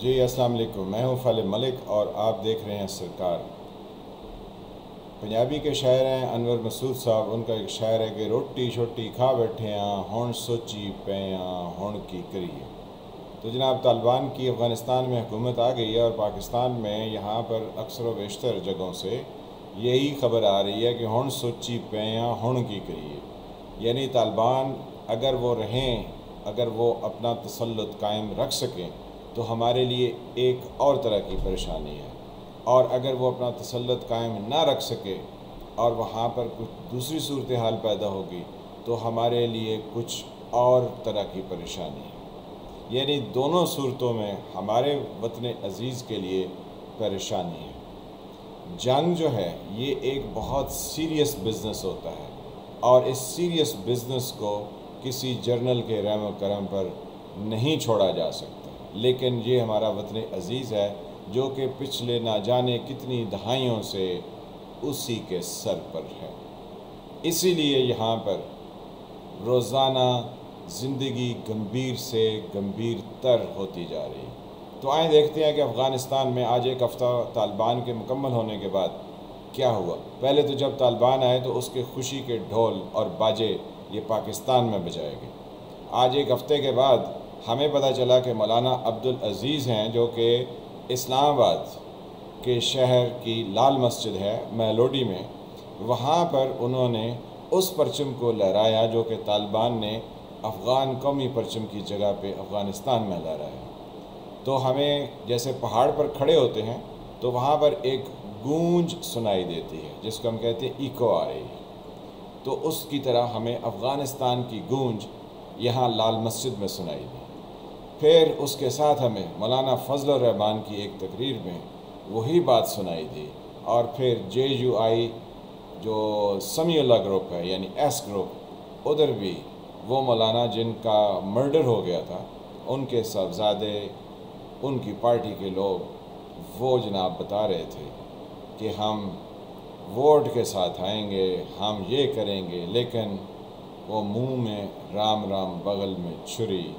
جی अस्सलाम वालेकुम। मैं हूँ फ़ालिद मलिक और आप देख रहे हैं सरकार। पंजाबी के शायर हैं अनवर मसूद साहब। उनका एक शायर है कि रोटी शोटी खा बैठे हैं हुण सोची पे हुण की करिए। तो जनाब तालिबान की अफ़गानिस्तान में हुकूमत आ गई है और पाकिस्तान में यहाँ पर अक्सर व बेशतर जगहों से यही ख़बर आ रही है कि हुण सोची पे हुण की करिए, यानी तालिबान अगर वो रहें, अगर वो अपना तसल्लुत कायम रख सकें तो हमारे लिए एक और तरह की परेशानी है, और अगर वो अपना तसल्लुत कायम ना रख सके और वहाँ पर कुछ दूसरी सूरत हाल पैदा होगी तो हमारे लिए कुछ और तरह की परेशानी है। यानी दोनों सूरतों में हमारे वतन अज़ीज़ के लिए परेशानी है। जंग जो है ये एक बहुत सीरियस बिज़नेस होता है और इस सीरियस बिज़नेस को किसी जर्नल के रहम करम पर नहीं छोड़ा जा सकता। लेकिन ये हमारा वतन अज़ीज़ है जो कि पिछले ना जाने कितनी दहाइयों से उसी के सर पर है। इसीलिए यहाँ पर रोज़ाना ज़िंदगी गंभीर से गंभीर तर होती जा रही है। तो आए देखते हैं कि अफ़गानिस्तान में आज एक हफ़्ता तालिबान के मुकम्मल होने के बाद क्या हुआ। पहले तो जब तालिबान आए तो उसके खुशी के ढोल और बाजे ये पाकिस्तान में बजाए गए। आज एक हफ़्ते के बाद हमें पता चला कि मौलाना अब्दुल अज़ीज़ हैं जो कि इस्लामाबाद के शहर की लाल मस्जिद है मेलोडी में, वहाँ पर उन्होंने उस परचम को लहराया जो कि तालिबान ने अफ़गान कौमी परचम की जगह पे अफ़गानिस्तान में लहराया। तो हमें जैसे पहाड़ पर खड़े होते हैं तो वहाँ पर एक गूंज सुनाई देती है जिसको हम कहते हैं इको आ रही है, तो उसकी तरह हमें अफ़गानिस्तान की गूंज यहाँ लाल मस्जिद में सुनाई दी। फिर उसके साथ हमें मौलाना फजल रहमान की एक तकरीर में वही बात सुनाई दी, और फिर JUI जो समीउल्लाह ग्रुप है यानी एस ग्रुप, उधर भी वो मौलाना जिनका मर्डर हो गया था उनके साहबजादे, उनकी पार्टी के लोग, वो जनाब बता रहे थे कि हम वोट के साथ आएंगे, हम ये करेंगे, लेकिन वो मुंह में राम राम बगल में छुरी।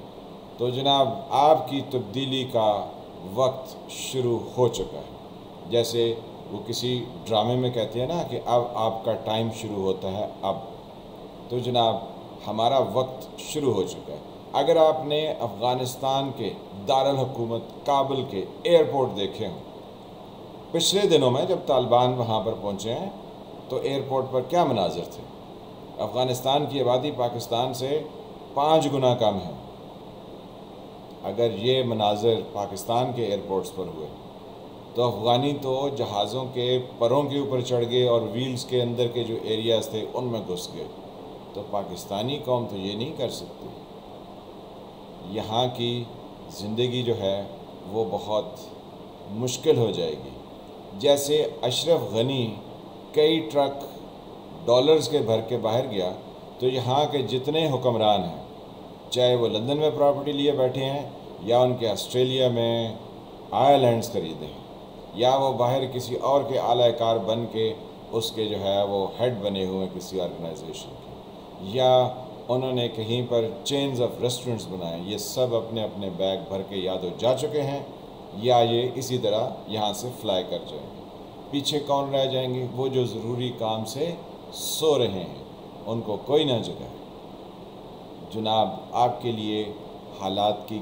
तो जनाब आपकी तब्दीली का वक्त शुरू हो चुका है। जैसे वो किसी ड्रामे में कहते हैं ना कि अब आपका टाइम शुरू होता है अब, तो जनाब हमारा वक्त शुरू हो चुका है। अगर आपने अफ़गानिस्तान के दारुल हुकूमत काबुल के एयरपोर्ट देखे हों, पिछले दिनों में जब तालिबान वहाँ पर पहुँचे हैं तो एयरपोर्ट पर क्या मनाज़र थे। अफ़गानिस्तान की आबादी पाकिस्तान से 5 गुना कम है। अगर ये मनाज़र पाकिस्तान के एयरपोर्ट्स पर हुए तो अफ़गानी तो जहाज़ों के परों के ऊपर चढ़ गए और व्हील्स के अंदर के जो एरियाज़ थे उनमें घुस गए। तो पाकिस्तानी कौम तो ये नहीं कर सकती। यहाँ की ज़िंदगी जो है वो बहुत मुश्किल हो जाएगी। जैसे अशरफ गनी कई ट्रक डॉलर्स के भर के बाहर गया, तो यहाँ के जितने हुक्मरान हैं, चाहे वो लंदन में प्रॉपर्टी लिए बैठे हैं या उनके ऑस्ट्रेलिया में आइलैंड्स खरीदे हैं, या वो बाहर किसी और के आलाकार बन के उसके जो है वो हेड बने हुए हैं किसी ऑर्गेनाइजेशन के, या उन्होंने कहीं पर चेन्स ऑफ रेस्टोरेंट्स बनाए, ये सब अपने अपने बैग भर के या तो जा चुके हैं या ये इसी तरह यहाँ से फ्लाई कर जाएंगे। पीछे कौन रह जाएंगे? वो जो ज़रूरी काम से सो रहे हैं, उनको कोई ना जगाए। जनाब आपके लिए हालात की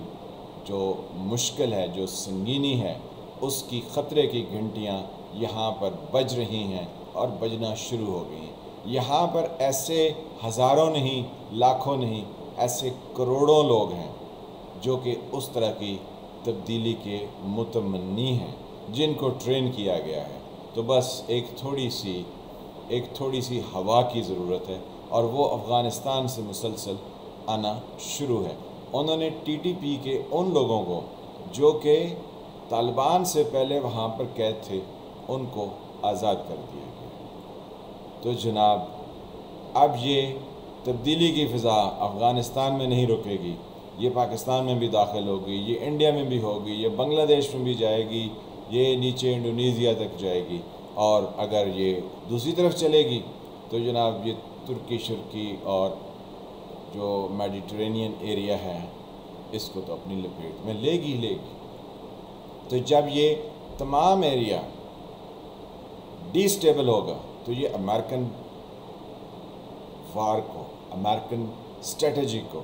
जो मुश्किल है, जो संगीनी है, उसकी ख़तरे की घंटियाँ यहाँ पर बज रही हैं और बजना शुरू हो गई हैं। यहाँ पर ऐसे हज़ारों नहीं, लाखों नहीं, ऐसे करोड़ों लोग हैं जो कि उस तरह की तब्दीली के मुतमन्नी हैं, जिनको ट्रेन किया गया है। तो बस एक थोड़ी सी हवा की ज़रूरत है और वो अफ़गानिस्तान से मुसलसल आना शुरू है। उन्होंने TTP के उन लोगों को जो कि तालिबान से पहले वहाँ पर कैद थे उनको आज़ाद कर दिया गया। तो जनाब अब ये तब्दीली की फ़िज़ा अफ़गानिस्तान में नहीं रुकेगी, ये पाकिस्तान में भी दाखिल होगी, ये इंडिया में भी होगी, ये बांग्लादेश में भी जाएगी, ये नीचे इंडोनेशिया तक जाएगी, और अगर ये दूसरी तरफ चलेगी तो जनाब ये तुर्की शुर्की और जो मेडिटरेनियन एरिया है इसको तो अपनी लपेट में लेगी ही लेगी। تو جب یہ تمام ایریا ڈی سٹیبل ہوگا تو یہ امریکن وار کو، امریکن اسٹریٹجی کو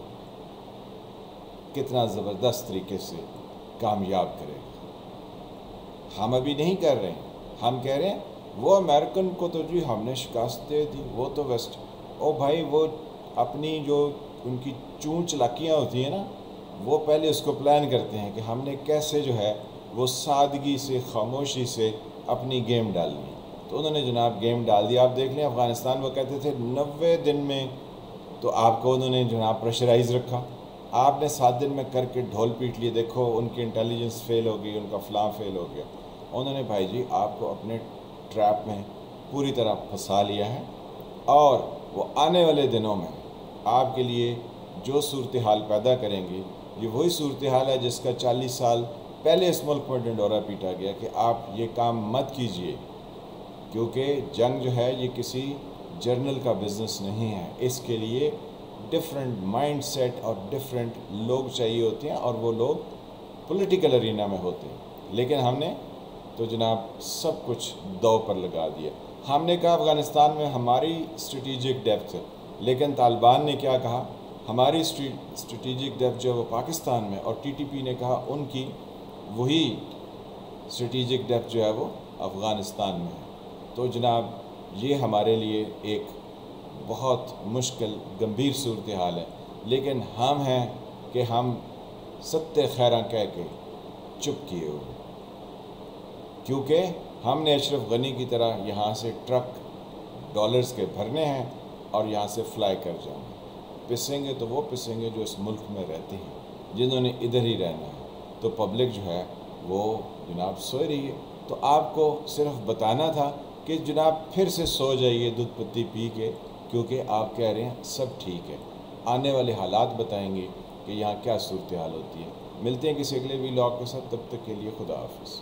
کتنا زبردست طریقے سے کامیاب کرے گا۔ ہم ابھی نہیں کر رہے ہیں، ہم کہہ رہے ہیں وہ امریکن کو تو جی ہم نے شکست دے دی، وہ تو ویسٹ، او بھائی وہ اپنی جو ان کی چون چلاکیاں ہوتی ہیں نا، وہ پہلے اس کو پلان کرتے ہیں کہ ہم نے کیسے جو ہے وہ سادگی سے، خاموشی سے اپنی گیم ڈالنی ہے۔ تو انہوں نے جناب گیم ڈال دیا۔ آپ دیکھ لیں افغانستان، وہ کہتے تھے 90 دن میں، تو آپ کو انہوں نے جناب پریشرائز رکھا، آپ نے 7 دن میں کر کے ڈھول پیٹ لیے، دیکھو ان کی انٹیلیجنس فیل ہو گئی، ان کا فلاں فیل ہو گیا۔ انہوں نے بھائی جی آپ کو اپنے ٹریپ میں پوری طرح پھنسا لیا ہے، اور وہ آنے والے دنوں میں آپ کے لیے جو صورتحال پیدا کریں گے، یہ وہی صورتحال ہے جس کا 40 سال پہلے اس ملک میں ڈنڈورا پیٹا گیا کہ آپ یہ کام مت کیجئے، کیونکہ جنگ جو ہے یہ کسی جرنل کا بزنس نہیں ہے، اس کے لیے ڈیفرنٹ مائنڈ سیٹ اور ڈیفرنٹ لوگ چاہیے ہوتے ہیں، اور وہ لوگ پولیٹیکل ارینا میں ہوتے ہیں۔ لیکن ہم نے تو جناب سب کچھ دو پر لگا دیا۔ ہم نے کہا افغانستان میں ہماری اسٹریٹجک ڈیپتھ ہے، لیکن طالبان نے کیا کہا، ہماری اسٹریٹجک ڈیپتھ جو ہے وہ پاکستان میں، اور ٹی ٹی پی نے کہا ان کی وہی اسٹریٹجک ڈیپتھ جو ہے وہ افغانستان میں ہے۔ تو جناب یہ ہمارے لیے ایک بہت مشکل گمبھیر صورتحال ہے، لیکن ہم ہیں کہ ہم ستِ خیراں کہہ کے چپ کیے ہوئے، کیونکہ ہم نے اشرف غنی کی طرح یہاں سے ٹرک ڈالرز کے بھرنے ہیں اور یہاں سے فلائی کر جانا ہے۔ پسیں گے تو وہ پسیں گے جو اس ملک میں رہتے ہیں، جنہوں نے ادھر ہی رہنا ہے۔ تو پبلک جو ہے وہ جناب سوئے رہی ہے۔ تو آپ کو صرف بتانا تھا کہ جناب پھر سے سو جائیے دودھ پتی پی کے، کیونکہ آپ کہہ رہے ہیں سب ٹھیک ہے۔ آنے والے حالات بتائیں گے کہ یہاں کیا صورتحال ہوتی ہے۔ ملتے ہیں کسی اگلے ویلاگ کے ساتھ، تب تک کے لیے خدا حافظ۔